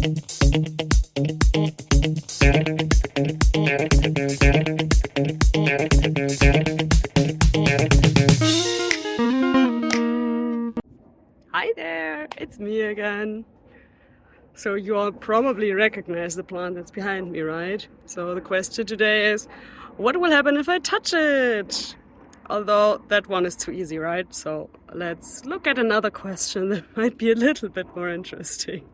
Hi there, it's me again. So you all probably recognize the plant that's behind me, right? So the question today is, what will happen if I touch it? Although that one is too easy, right? So let's look at another question that might be a little bit more interesting.